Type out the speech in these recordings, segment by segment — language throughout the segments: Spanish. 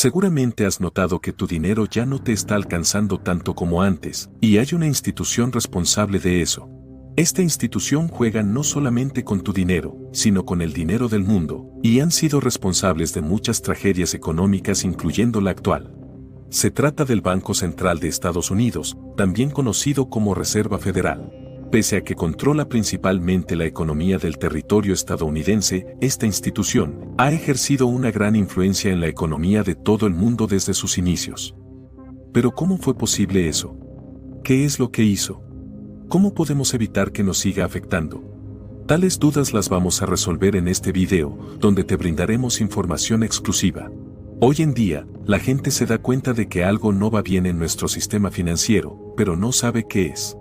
Seguramente has notado que tu dinero ya no te está alcanzando tanto como antes, y hay una institución responsable de eso. Esta institución juega no solamente con tu dinero, sino con el dinero del mundo, y han sido responsables de muchas tragedias económicas incluyendo la actual. Se trata del Banco Central de Estados Unidos, también conocido como Reserva Federal. Pese a que controla principalmente la economía del territorio estadounidense, esta institución ha ejercido una gran influencia en la economía de todo el mundo desde sus inicios. Pero ¿cómo fue posible eso? ¿Qué es lo que hizo? ¿Cómo podemos evitar que nos siga afectando? Tales dudas las vamos a resolver en este video, donde te brindaremos información exclusiva. Hoy en día, la gente se da cuenta de que algo no va bien en nuestro sistema financiero, pero no sabe qué es.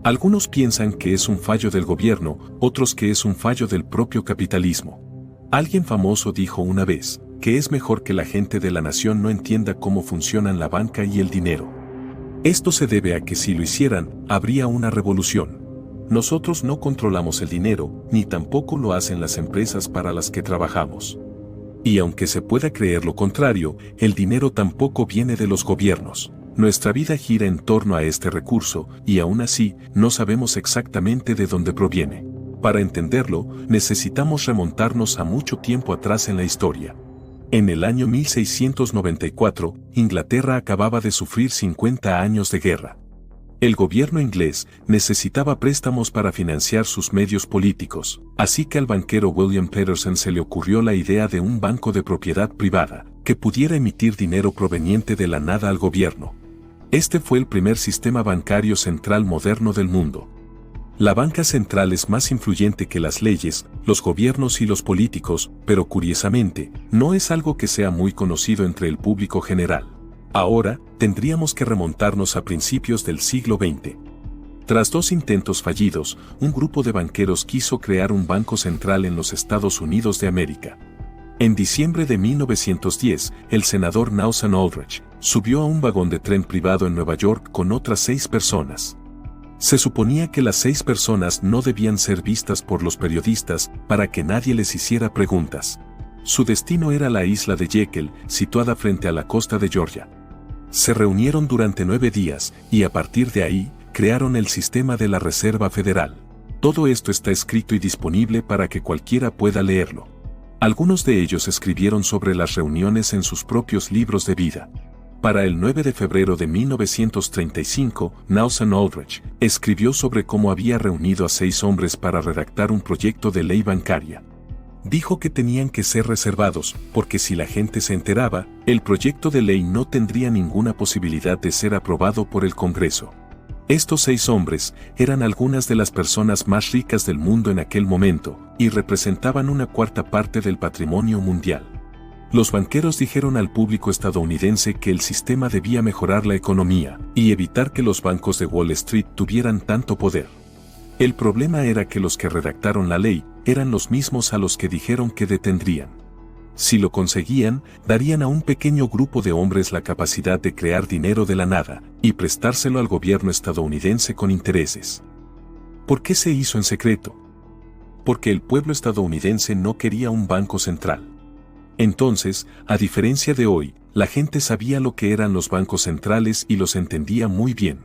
Algunos piensan que es un fallo del gobierno, otros que es un fallo del propio capitalismo. Alguien famoso dijo una vez, que es mejor que la gente de la nación no entienda cómo funcionan la banca y el dinero. Esto se debe a que si lo hicieran, habría una revolución. Nosotros no controlamos el dinero, ni tampoco lo hacen las empresas para las que trabajamos. Y aunque se pueda creer lo contrario, el dinero tampoco viene de los gobiernos. Nuestra vida gira en torno a este recurso, y aún así, no sabemos exactamente de dónde proviene. Para entenderlo, necesitamos remontarnos a mucho tiempo atrás en la historia. En el año 1694, Inglaterra acababa de sufrir 50 años de guerra. El gobierno inglés necesitaba préstamos para financiar sus medios políticos, así que al banquero William Paterson se le ocurrió la idea de un banco de propiedad privada, que pudiera emitir dinero proveniente de la nada al gobierno. Este fue el primer sistema bancario central moderno del mundo. La banca central es más influyente que las leyes, los gobiernos y los políticos, pero curiosamente, no es algo que sea muy conocido entre el público general. Ahora, tendríamos que remontarnos a principios del siglo XX. Tras 2 intentos fallidos, un grupo de banqueros quiso crear un banco central en los Estados Unidos de América. En diciembre de 1910, el senador Nelson Aldrich subió a un vagón de tren privado en Nueva York con otras 6 personas. Se suponía que las 6 personas no debían ser vistas por los periodistas para que nadie les hiciera preguntas. Su destino era la isla de Jekyll, situada frente a la costa de Georgia. Se reunieron durante 9 días, y a partir de ahí, crearon el sistema de la Reserva Federal. Todo esto está escrito y disponible para que cualquiera pueda leerlo. Algunos de ellos escribieron sobre las reuniones en sus propios libros de vida. Para el 9 de febrero de 1935, Nelson Aldrich escribió sobre cómo había reunido a 6 hombres para redactar un proyecto de ley bancaria. Dijo que tenían que ser reservados, porque si la gente se enteraba, el proyecto de ley no tendría ninguna posibilidad de ser aprobado por el Congreso. Estos 6 hombres eran algunas de las personas más ricas del mundo en aquel momento, y representaban una 1/4 parte del patrimonio mundial. Los banqueros dijeron al público estadounidense que el sistema debía mejorar la economía, y evitar que los bancos de Wall Street tuvieran tanto poder. El problema era que los que redactaron la ley eran los mismos a los que dijeron que detendrían. Si lo conseguían, darían a un pequeño grupo de hombres la capacidad de crear dinero de la nada y prestárselo al gobierno estadounidense con intereses. ¿Por qué se hizo en secreto? Porque el pueblo estadounidense no quería un banco central. Entonces, a diferencia de hoy, la gente sabía lo que eran los bancos centrales y los entendía muy bien.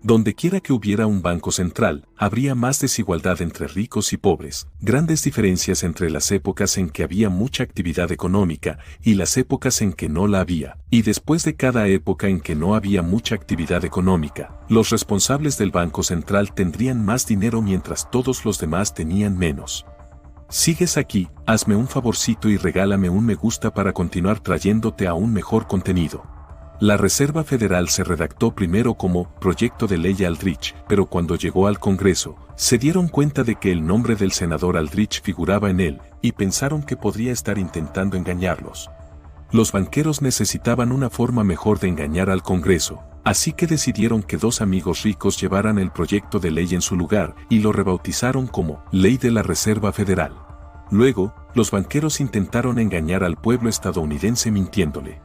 Donde quiera que hubiera un banco central, habría más desigualdad entre ricos y pobres, grandes diferencias entre las épocas en que había mucha actividad económica y las épocas en que no la había, y después de cada época en que no había mucha actividad económica, los responsables del Banco Central tendrían más dinero mientras todos los demás tenían menos. ¿Sigues aquí? Hazme un favorcito y regálame un me gusta para continuar trayéndote aún mejor contenido. La Reserva Federal se redactó primero como Proyecto de Ley Aldrich, pero cuando llegó al Congreso, se dieron cuenta de que el nombre del senador Aldrich figuraba en él, y pensaron que podría estar intentando engañarlos. Los banqueros necesitaban una forma mejor de engañar al Congreso, así que decidieron que 2 amigos ricos llevaran el proyecto de ley en su lugar y lo rebautizaron como Ley de la Reserva Federal. Luego, los banqueros intentaron engañar al pueblo estadounidense mintiéndole.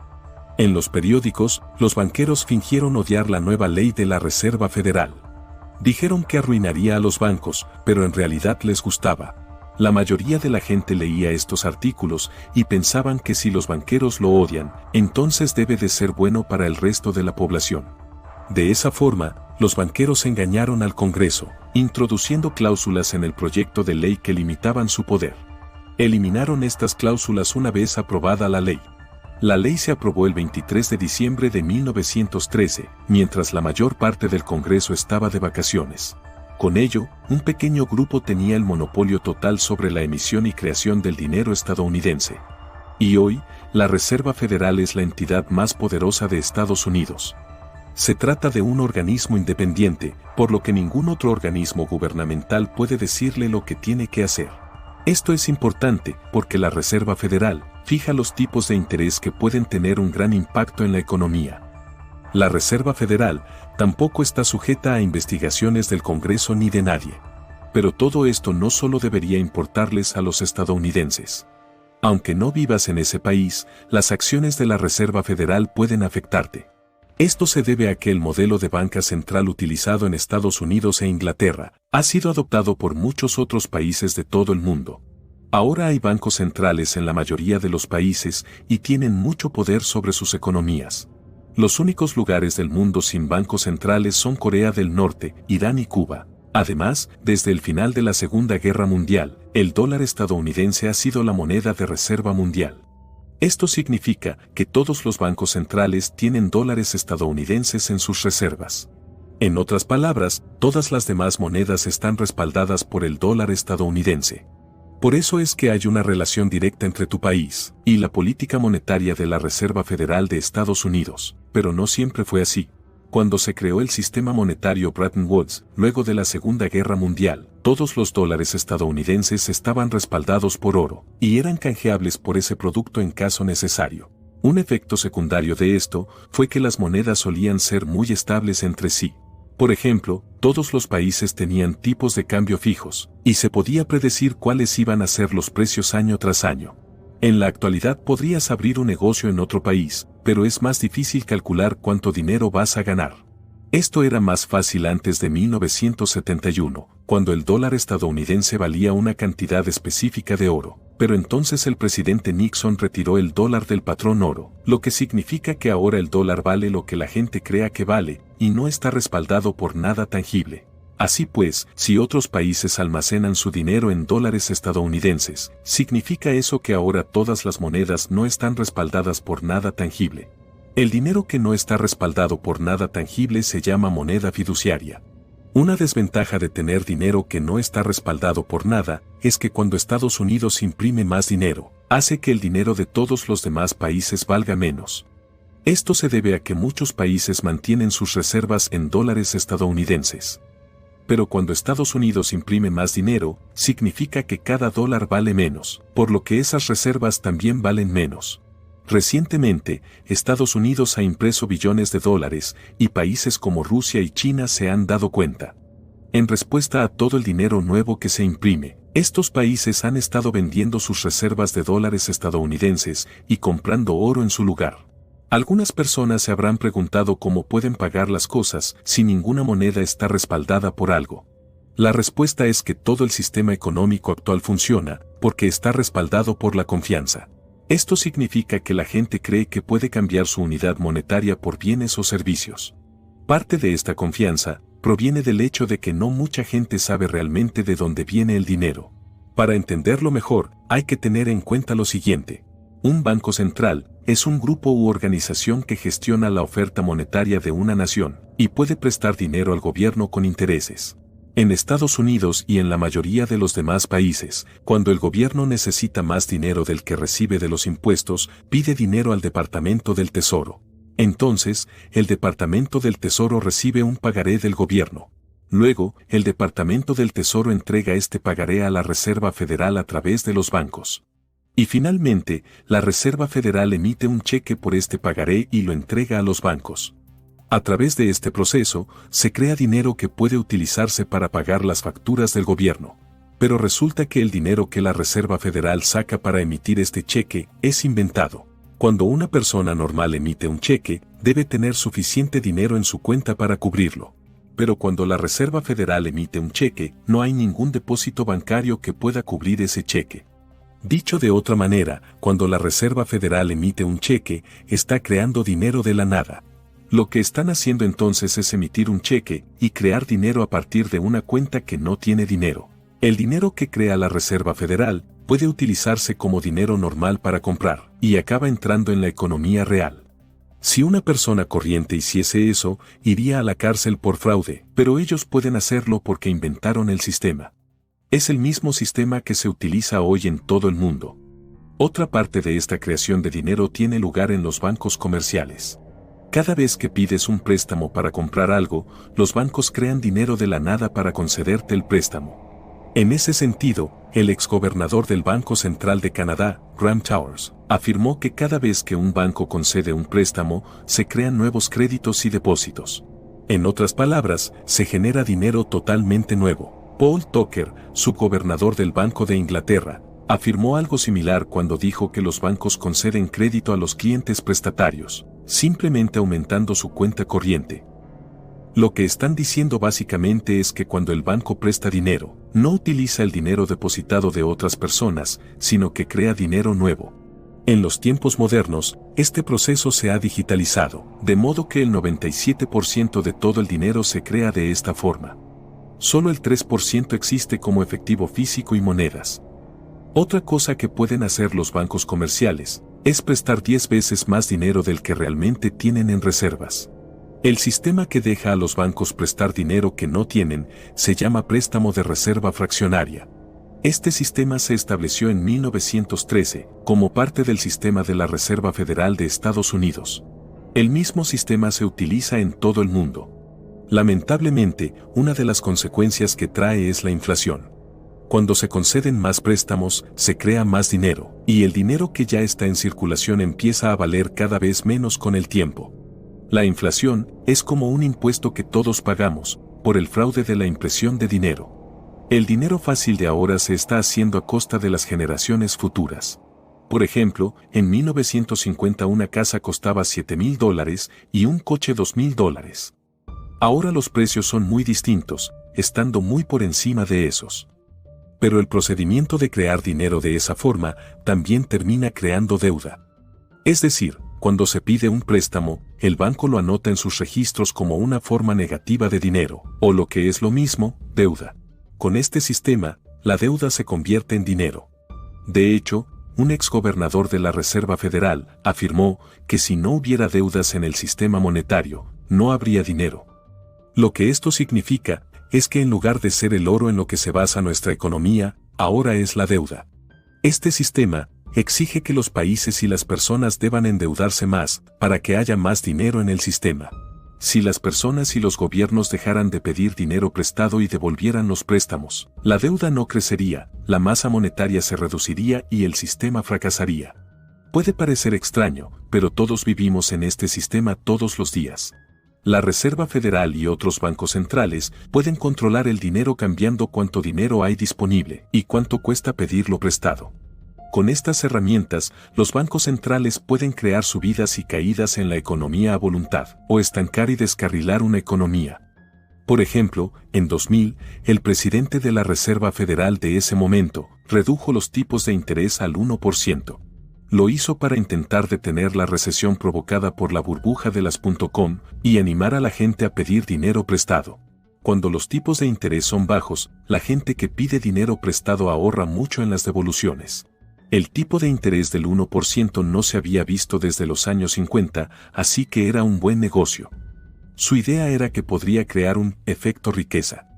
En los periódicos, los banqueros fingieron odiar la nueva ley de la Reserva Federal. Dijeron que arruinaría a los bancos, pero en realidad les gustaba. La mayoría de la gente leía estos artículos y pensaban que si los banqueros lo odian, entonces debe de ser bueno para el resto de la población. De esa forma, los banqueros engañaron al Congreso, introduciendo cláusulas en el proyecto de ley que limitaban su poder. Eliminaron estas cláusulas una vez aprobada la ley. La ley se aprobó el 23 de diciembre de 1913, mientras la mayor parte del Congreso estaba de vacaciones. Con ello, un pequeño grupo tenía el monopolio total sobre la emisión y creación del dinero estadounidense. Y hoy, la Reserva Federal es la entidad más poderosa de Estados Unidos. Se trata de un organismo independiente, por lo que ningún otro organismo gubernamental puede decirle lo que tiene que hacer. Esto es importante porque la Reserva Federal fija los tipos de interés que pueden tener un gran impacto en la economía. La Reserva Federal tampoco está sujeta a investigaciones del Congreso ni de nadie. Pero todo esto no solo debería importarles a los estadounidenses. Aunque no vivas en ese país, las acciones de la Reserva Federal pueden afectarte. Esto se debe a que el modelo de banca central utilizado en Estados Unidos e Inglaterra ha sido adoptado por muchos otros países de todo el mundo. Ahora hay bancos centrales en la mayoría de los países y tienen mucho poder sobre sus economías. Los únicos lugares del mundo sin bancos centrales son Corea del Norte, Irán y Cuba. Además, desde el final de la Segunda Guerra Mundial, el dólar estadounidense ha sido la moneda de reserva mundial. Esto significa que todos los bancos centrales tienen dólares estadounidenses en sus reservas. En otras palabras, todas las demás monedas están respaldadas por el dólar estadounidense. Por eso es que hay una relación directa entre tu país y la política monetaria de la Reserva Federal de Estados Unidos, pero no siempre fue así. Cuando se creó el sistema monetario Bretton Woods, luego de la Segunda Guerra Mundial, todos los dólares estadounidenses estaban respaldados por oro, y eran canjeables por ese producto en caso necesario. Un efecto secundario de esto fue que las monedas solían ser muy estables entre sí. Por ejemplo, todos los países tenían tipos de cambio fijos, y se podía predecir cuáles iban a ser los precios año tras año. En la actualidad podrías abrir un negocio en otro país, pero es más difícil calcular cuánto dinero vas a ganar. Esto era más fácil antes de 1971, cuando el dólar estadounidense valía una cantidad específica de oro, pero entonces el presidente Nixon retiró el dólar del patrón oro, lo que significa que ahora el dólar vale lo que la gente crea que vale, y no está respaldado por nada tangible. Así pues, si otros países almacenan su dinero en dólares estadounidenses, significa eso que ahora todas las monedas no están respaldadas por nada tangible. El dinero que no está respaldado por nada tangible se llama moneda fiduciaria. Una desventaja de tener dinero que no está respaldado por nada es que cuando Estados Unidos imprime más dinero, hace que el dinero de todos los demás países valga menos. Esto se debe a que muchos países mantienen sus reservas en dólares estadounidenses. Pero cuando Estados Unidos imprime más dinero, significa que cada dólar vale menos, por lo que esas reservas también valen menos. Recientemente, Estados Unidos ha impreso billones de dólares, y países como Rusia y China se han dado cuenta. En respuesta a todo el dinero nuevo que se imprime, estos países han estado vendiendo sus reservas de dólares estadounidenses y comprando oro en su lugar. Algunas personas se habrán preguntado cómo pueden pagar las cosas si ninguna moneda está respaldada por algo. La respuesta es que todo el sistema económico actual funciona porque está respaldado por la confianza. Esto significa que la gente cree que puede cambiar su unidad monetaria por bienes o servicios. Parte de esta confianza proviene del hecho de que no mucha gente sabe realmente de dónde viene el dinero. Para entenderlo mejor, hay que tener en cuenta lo siguiente. Un banco central es un grupo u organización que gestiona la oferta monetaria de una nación y puede prestar dinero al gobierno con intereses. En Estados Unidos y en la mayoría de los demás países, cuando el gobierno necesita más dinero del que recibe de los impuestos, pide dinero al Departamento del Tesoro. Entonces, el Departamento del Tesoro recibe un pagaré del gobierno. Luego, el Departamento del Tesoro entrega este pagaré a la Reserva Federal a través de los bancos. Y finalmente, la Reserva Federal emite un cheque por este pagaré y lo entrega a los bancos. A través de este proceso, se crea dinero que puede utilizarse para pagar las facturas del gobierno. Pero resulta que el dinero que la Reserva Federal saca para emitir este cheque es inventado. Cuando una persona normal emite un cheque, debe tener suficiente dinero en su cuenta para cubrirlo. Pero cuando la Reserva Federal emite un cheque, no hay ningún depósito bancario que pueda cubrir ese cheque. Dicho de otra manera, cuando la Reserva Federal emite un cheque, está creando dinero de la nada. Lo que están haciendo entonces es emitir un cheque y crear dinero a partir de una cuenta que no tiene dinero. El dinero que crea la Reserva Federal puede utilizarse como dinero normal para comprar y acaba entrando en la economía real. Si una persona corriente hiciese eso, iría a la cárcel por fraude, pero ellos pueden hacerlo porque inventaron el sistema. Es el mismo sistema que se utiliza hoy en todo el mundo. Otra parte de esta creación de dinero tiene lugar en los bancos comerciales. Cada vez que pides un préstamo para comprar algo, los bancos crean dinero de la nada para concederte el préstamo. En ese sentido, el exgobernador del Banco Central de Canadá, Graham Towers, afirmó que cada vez que un banco concede un préstamo, se crean nuevos créditos y depósitos. En otras palabras, se genera dinero totalmente nuevo. Paul Tucker, subgobernador del Banco de Inglaterra, afirmó algo similar cuando dijo que los bancos conceden crédito a los clientes prestatarios, simplemente aumentando su cuenta corriente. Lo que están diciendo básicamente es que cuando el banco presta dinero, no utiliza el dinero depositado de otras personas, sino que crea dinero nuevo. En los tiempos modernos, este proceso se ha digitalizado, de modo que el 97% de todo el dinero se crea de esta forma. Solo el 3% existe como efectivo físico y monedas. Otra cosa que pueden hacer los bancos comerciales es prestar 10 veces más dinero del que realmente tienen en reservas. El sistema que deja a los bancos prestar dinero que no tienen se llama préstamo de reserva fraccionaria. Este sistema se estableció en 1913 como parte del sistema de la Reserva Federal de Estados Unidos. El mismo sistema se utiliza en todo el mundo. Lamentablemente, una de las consecuencias que trae es la inflación. Cuando se conceden más préstamos, se crea más dinero, y el dinero que ya está en circulación empieza a valer cada vez menos con el tiempo. La inflación es como un impuesto que todos pagamos, por el fraude de la impresión de dinero. El dinero fácil de ahora se está haciendo a costa de las generaciones futuras. Por ejemplo, en 1950 una casa costaba $7,000 y un coche $2,000. Ahora los precios son muy distintos, estando muy por encima de esos. Pero el procedimiento de crear dinero de esa forma también termina creando deuda. Es decir, cuando se pide un préstamo, el banco lo anota en sus registros como una forma negativa de dinero, o lo que es lo mismo, deuda. Con este sistema, la deuda se convierte en dinero. De hecho, un exgobernador de la Reserva Federal afirmó que si no hubiera deudas en el sistema monetario, no habría dinero. Lo que esto significa es que en lugar de ser el oro en lo que se basa nuestra economía, ahora es la deuda. Este sistema exige que los países y las personas deban endeudarse más para que haya más dinero en el sistema. Si las personas y los gobiernos dejaran de pedir dinero prestado y devolvieran los préstamos, la deuda no crecería, la masa monetaria se reduciría y el sistema fracasaría. Puede parecer extraño, pero todos vivimos en este sistema todos los días. La Reserva Federal y otros bancos centrales pueden controlar el dinero cambiando cuánto dinero hay disponible y cuánto cuesta pedirlo prestado. Con estas herramientas, los bancos centrales pueden crear subidas y caídas en la economía a voluntad, o estancar y descarrilar una economía. Por ejemplo, en 2000, el presidente de la Reserva Federal de ese momento redujo los tipos de interés al 1%. Lo hizo para intentar detener la recesión provocada por la burbuja de las .com y animar a la gente a pedir dinero prestado. Cuando los tipos de interés son bajos, la gente que pide dinero prestado ahorra mucho en las devoluciones. El tipo de interés del 1% no se había visto desde los años 50, así que era un buen negocio. Su idea era que podría crear un efecto riqueza.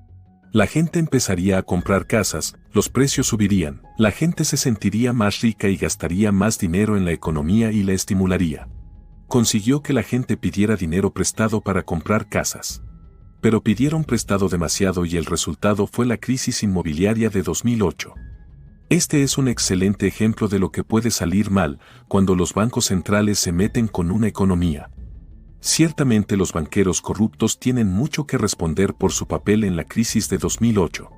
La gente empezaría a comprar casas, los precios subirían, la gente se sentiría más rica y gastaría más dinero en la economía y la estimularía. Consiguió que la gente pidiera dinero prestado para comprar casas. Pero pidieron prestado demasiado y el resultado fue la crisis inmobiliaria de 2008. Este es un excelente ejemplo de lo que puede salir mal cuando los bancos centrales se meten con una economía. Ciertamente los banqueros corruptos tienen mucho que responder por su papel en la crisis de 2008.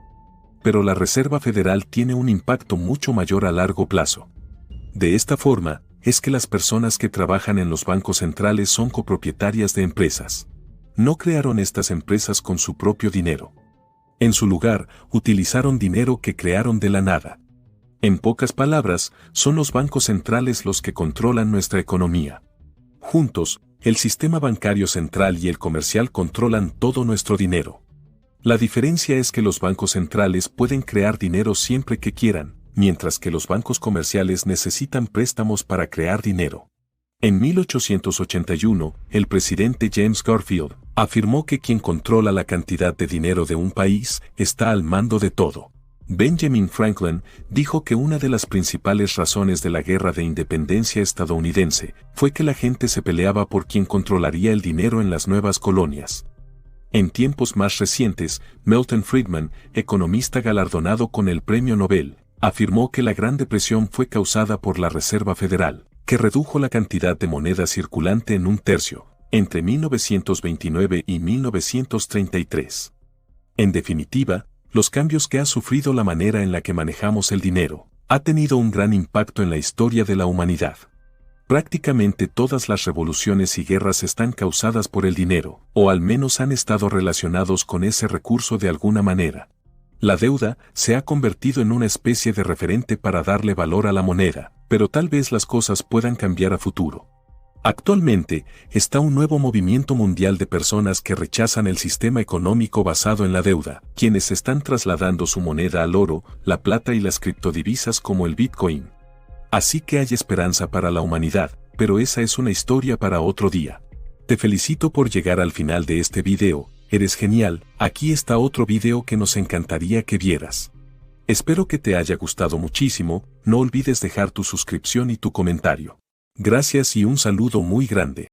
Pero la Reserva Federal tiene un impacto mucho mayor a largo plazo. De esta forma, es que las personas que trabajan en los bancos centrales son copropietarias de empresas. no crearon estas empresas con su propio dinero. En su lugar, utilizaron dinero que crearon de la nada. En pocas palabras, son los bancos centrales los que controlan nuestra economía. Juntos, el sistema bancario central y el comercial controlan todo nuestro dinero. La diferencia es que los bancos centrales pueden crear dinero siempre que quieran, mientras que los bancos comerciales necesitan préstamos para crear dinero. En 1881, el presidente James Garfield afirmó que quien controla la cantidad de dinero de un país está al mando de todo. Benjamin Franklin dijo que una de las principales razones de la Guerra de Independencia estadounidense fue que la gente se peleaba por quien controlaría el dinero en las nuevas colonias. En tiempos más recientes, Milton Friedman, economista galardonado con el Premio Nobel, afirmó que la Gran Depresión fue causada por la Reserva Federal, que redujo la cantidad de moneda circulante en un tercio, entre 1929 y 1933. En definitiva, los cambios que ha sufrido la manera en la que manejamos el dinero, ha tenido un gran impacto en la historia de la humanidad. Prácticamente todas las revoluciones y guerras están causadas por el dinero, o al menos han estado relacionados con ese recurso de alguna manera. La deuda se ha convertido en una especie de referente para darle valor a la moneda, pero tal vez las cosas puedan cambiar a futuro. Actualmente, está un nuevo movimiento mundial de personas que rechazan el sistema económico basado en la deuda, quienes están trasladando su moneda al oro, la plata y las criptodivisas como el Bitcoin. Así que hay esperanza para la humanidad, pero esa es una historia para otro día. Te felicito por llegar al final de este video, eres genial, aquí está otro video que nos encantaría que vieras. Espero que te haya gustado muchísimo, no olvides dejar tu suscripción y tu comentario. Gracias y un saludo muy grande.